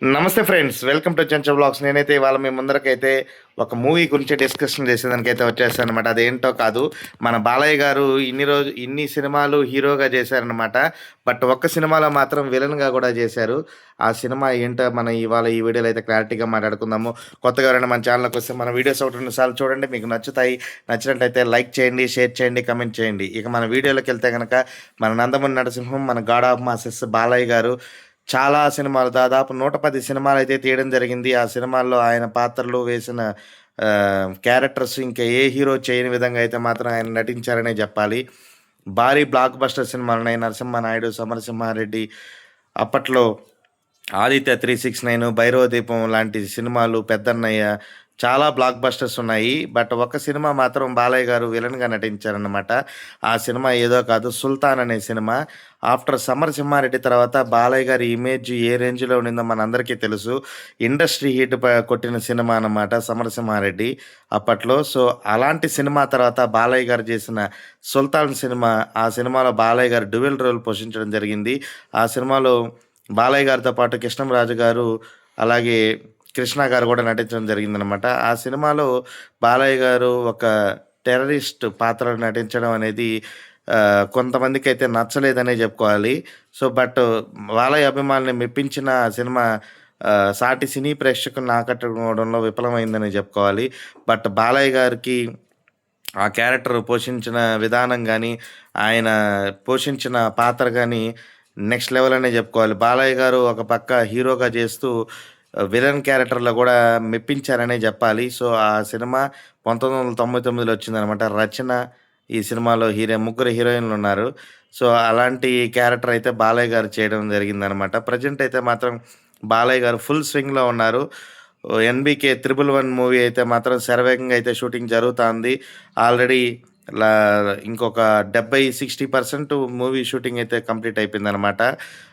నమస్తే friends, welcome to చెంచా blogs. నేనైతే ఇవాళ మీ ముందరకైతే ఒక మూవీ గురించి డిస్కషన్ చేసేదానికైతే వచ్చేసాను అనమాట. అదేంటో కాదు, మన బాలయ్య గారు ఇన్ని సినిమాలు హీరోగా చేశారనమాట. బట్ ఒక్క సినిమాలో మాత్రం విలన్గా కూడా చేశారు. ఆ సినిమా ఏంటో మనం ఇవాళ ఈ వీడియోలో అయితే క్లారిటీగా మాట్లాడుకుందాము. కొత్తగా ఎవరైనా మన ఛానల్కి వస్తే మన వీడియోస్ ఒకటి రెండు సార్లు చూడండి, మీకు నచ్చుతాయి. నచ్చినట్లయితే లైక్ చేయండి, షేర్ చేయండి, కమెంట్ చేయండి. ఇక మన వీడియోలోకి వెళ్తే కనుక మన నందమూరి నరసింహం, మన గాడ్ ఆఫ్ మాసెస్ బాలయ్య గారు చాలా సినిమాలు, దాదాపు 110 సినిమాలైతే తీయడం జరిగింది. ఆ సినిమాల్లో ఆయన పాత్రలు వేసిన క్యారెక్టర్స్ ఇంకా ఏ హీరో చేయని విధంగా అయితే మాత్రం ఆయన నటించారనే చెప్పాలి. భారీ బ్లాక్ బస్టర్ సినిమాలున్నాయి. 'నరసింహనాయుడు', 'సమరసింహారెడ్డి', అప్పట్లో 'ఆదిత్య 369', 'భైరవ దీపం' లాంటి సినిమాలు, 'పెద్దన్నయ్య' చాలా బ్లాక్ బస్టర్స్ ఉన్నాయి. బట్ ఒక సినిమా మాత్రం బాలయ్య గారు విలన్‌గా నటించారనమాట. ఆ సినిమా ఏదో కాదు, 'సుల్తాన్' అనే సినిమా. ఆఫ్టర్ 'సమరసింహారెడ్డి' తర్వాత బాలయ్య గారి ఇమేజ్ ఏ రేంజ్‌లో ఉండిందో మనందరికీ తెలుసు. ఇండస్ట్రీ హిట్ కొట్టిన సినిమా అనమాట 'సమరసింహారెడ్డి' అప్పట్లో. సో, అలాంటి సినిమా తర్వాత బాలయ్య గారు చేసిన 'సుల్తాన్' సినిమా, ఆ సినిమాలో బాలయ్య గారు డ్యూయల్ రోల్ పోషించడం జరిగింది. ఆ సినిమాలో బాలయ్య గారితో పాటు కృష్ణంరాజు గారు, అలాగే కృష్ణ గారు కూడా నటించడం జరిగిందనమాట. ఆ సినిమాలో బాలయ్య గారు ఒక టెర్రరిస్ట్ పాత్రలో నటించడం అనేది కొంతమందికైతే నచ్చలేదనే చెప్పుకోవాలి. సో, బట్ బాలయ్య అభిమానుల్ని మెప్పించిన ఆ సినిమా సాటి సినీ ప్రేక్షకులను ఆకట్టుకోవడంలో విఫలమైందని చెప్పుకోవాలి. బట్ బాలయ్య గారికి ఆ క్యారెక్టర్ పోషించిన విధానం గానీ, ఆయన పోషించిన పాత్ర గానీ నెక్స్ట్ లెవెల్ అనే చెప్పుకోవాలి. బాలయ్య గారు ఒక పక్క హీరోగా చేస్తూ విలన్ క్యారెక్టర్‌లో గూడా మెప్పించారనే జెప్పాలి. సో, ఆ సినిమా 1999లో వచ్చిందనమాట. 'రచన' ఈ సినిమాలో ముగ్గురు హీరోయిన్‌లున్నారు. సో, అలాంటి క్యారెక్టర్ అయితే బాలయ్య గారు చేయడం జరిగిందనమాట. ప్రెజెంట్ అయితే మాత్రం బాలయ్య గారు ఫుల్ స్వింగ్‌లో ఉన్నారు. 'ఎన్‌బీకే 111' మూవీ అయితే మాత్రం శరవేగంగా అయితే షూటింగ్ జరుగుతాంది. ఆల్రెడీ లా ఇంకొక 60% మూవీ షూటింగ్ అయితే కంప్లీట్ అయిపోయిందనమాట.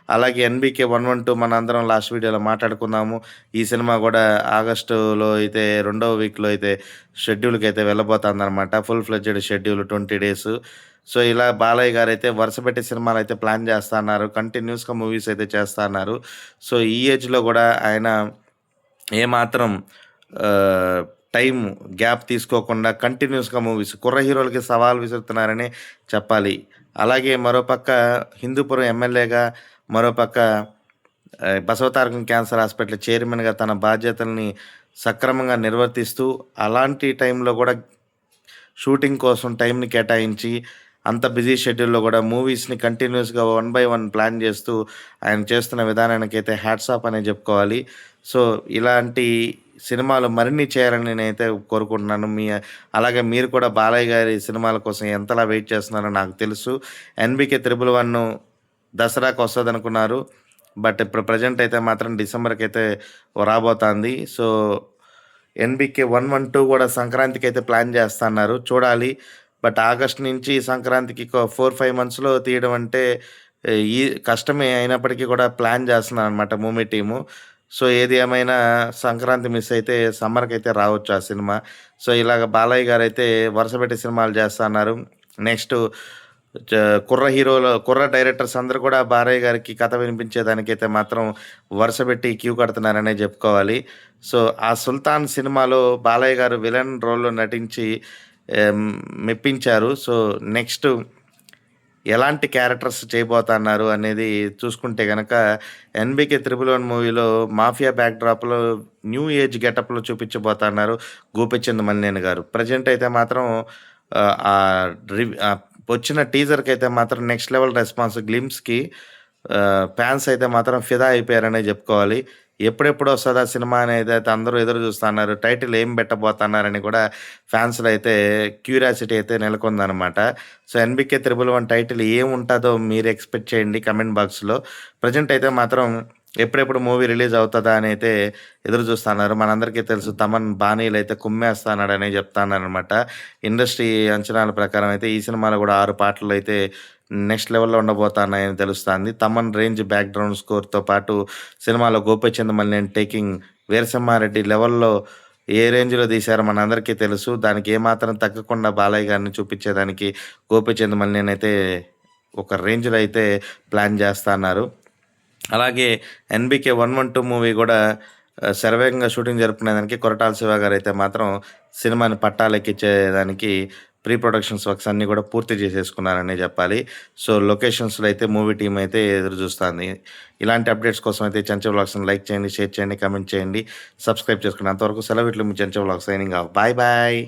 అలాగే 'ఎన్‌బీకే 112' మనందరం లాస్ట్ వీడియోలో మాట్లాడుకున్నాము. ఈ సినిమా గూడా ఆగస్టులో అయితే రెండవ వీక్‌లో అయితే షెడ్యూల్‌కైతే వెళ్ళబోతాందనమాట. Full fledged schedule 20 days. So, ఇలా బాలయ్య గారైతే వరుసపెట్టి సినిమాలైతే ప్లాన్ చేస్తా అన్నారు. కంటిన్యూస్‌గా మూవీస్ అయితే చేస్తా అన్నారు. సో, ఈ ఏజ్‌లో గూడా ఆయన ఏమాత్రం ఆహ్, టైం గ్యాప్ తీసుకోకుండా కంటిన్యూస్‌గా మూవీస్, కుర్ర హీరోలకి సవాల్ విసురుతున్నారనే చెప్పాలి. అలాగే మరోపక్క హిందూపురం ఎమ్మెల్యేగా, మరోపక్క బసవతారకం క్యాన్సర్ హాస్పిటల్ చైర్మన్‌గా తన బాధ్యతల్ని సక్రమంగా నిర్వర్తిస్తూ, అలాంటి టైంలో గూడా షూటింగ్ కోసం టైంని కేటాయించి, అంత బిజీ షెడ్యూల్‌లో గూడా మూవీస్‌ని కంటిన్యూస్‌గా వన్ బై వన్ ప్లాన్ చేస్తూ ఆయన చేస్తున్న విధానానికైతే హ్యాట్స్ ఆఫ్ అనే చెప్పుకోవాలి. సో, ఇలాంటి సినిమాలు మరిన్ని చేయాలని నేనైతే కోరుకుంటున్నాను. అలాగే మీరు కూడా బాలయ్య గారి సినిమాల కోసం ఎంతలా వెయిట్ చేస్తున్నారో నాకు తెలుసు. 'ఎన్‌బీకే 111' దసరాకి వస్తదనుకున్నారు. బట్ ఇప్పుడు ప్రెజెంట్ అయితే మాత్రం డిసెంబర్‌కైతే రాబోతాంది. సో, 'ఎన్‌బీకే 112' కూడా సంక్రాంతికైతే ప్లాన్ చేస్తన్నారు. చూడాలి. బట్ ఆగస్ట్ నుంచి సంక్రాంతికి 4, 5 మంత్స్‌లో తీయడం అంటే ఈ కష్టమే అయినప్పటికీ కూడా ప్లాన్ చేస్తున్నారనమాట మూవీ టీము. సో, ఏది ఏమైనా సంక్రాంతి మిస్ అయితే సమ్మర్‌కైతే రావచ్చు ఆ సినిమా. సో, ఇలాగ బాలయ్య గారైతే వరుసపెట్టి సినిమాలు చేస్తన్నారు. నెక్స్టు చ కుర్ర డైరెక్టర్స్ అందరూ కూడా బాలయ్య గారికి కథ వినిపించేదానికైతే మాత్రం వరుసపెట్టి క్యూ కడుతున్నారనే చెప్పుకోవాలి. సో, ఆ 'సుల్తాన్' సినిమాలో బాలయ్య గారు విలన్ రోల్‌లో నటించి మెప్పించారు. సో, నెక్స్ట్ ఎలాంటి క్యారెక్టర్స్ చేయబోతన్నారు అనేది చూసుకుంటే గనక 'ఎన్‌బీకే 111' మూవీలో మాఫియా బ్యాక్‌డ్రాప్‌లో న్యూ ఏజ్ గెటప్‌లో చూపించబోతన్నారు గోపీచంద్ మలినేని గారు. ప్రెజెంట్ అయితే మాత్రం ఆహ్, వచ్చిన టీజర్‌కైతే మాత్రం నెక్స్ట్ లెవెల్ రెస్పాన్స్ గ్లింప్స్‌కి ఫ్యాన్స్ అయితే మాత్రం ఫిదా అయిపోయారనే చెప్పుకోవాలి. ఎప్పుడెప్పుడు వస్తదా సినిమా అనేదైతే అందరూ ఎదురు చూస్తన్నారు. టైటిల్ ఏం పెట్టబోతున్నారని కూడా ఫ్యాన్స్‌లో అయితే క్యూరియాసిటీ అయితే నెలకొందనమాట. సో, 'ఎన్‌బీకే 111' టైటిల్ ఏముంటదో మీరు ఎక్స్‌పెక్ట్ చేయండి కామెంట్ బాక్స్‌లో. ప్రెజెంట్ అయితే మాత్రం ఎప్పుడెప్పుడు మూవీ రిలీజ్ అవుతదా అని అయితే ఎదురు చూస్తన్నారు. మనందరికీ తెలుసు తమన్ బానీలైతే కుమ్మేస్తన్నాడని చెప్తన్నారనమాట. ఇండస్ట్రీ అంచనాల ప్రకారం అయితే ఈ సినిమాలో కూడా 6 పాటలు అయితే నెక్స్ట్ లెవెల్‌లో ఉండబోతున్నాయని తెలుస్తాంది. తమన్ రేంజ్ బ్యాక్‌గ్రౌండ్ స్కోర్‌తో పాటు సినిమాలో గోపీచంద్ మలినేని టేకింగ్ వీరసింహారెడ్డి లెవెల్‌లో ఏ రేంజ్‌లో తీశారో మనందరికీ తెలుసు. దానికి ఏమాత్రం తగ్గకుండా బాలయ్య గారిని చూపించేదానికి గోపీచంద్ మలినేని అయితే ఒక రేంజ్‌లో అయితే ప్లాన్ చేస్తన్నారు. అలాగే 'ఎన్‌బీకే 112' మూవీ కూడా శరవేగంగా షూటింగ్ జరుపుకునేదానికి కొరటాల శివ గారైతే మాత్రం సినిమాని పట్టాలెక్కించేదానికి ప్రీ ప్రొడక్షన్స్ వర్క్స్ అన్నీ కూడా పూర్తి చేసేసుకున్నారనే చెప్పాలి. సో, లొకేషన్స్‌లో అయితే మూవీ టీమ్ అయితే ఎదురు చూస్తాంది. ఇలాంటి అప్డేట్స్ కోసం అయితే చెంచు వ్లాగ్స్‌ని లైక్ చేయండి, షేర్ చేయండి, కామెంట్ చేయండి, సబ్స్క్రైబ్ చేసుకోండి. అంతవరకు సెలవు. ఇట్లు మీ Chenchu vlogs signing off. Bye bye.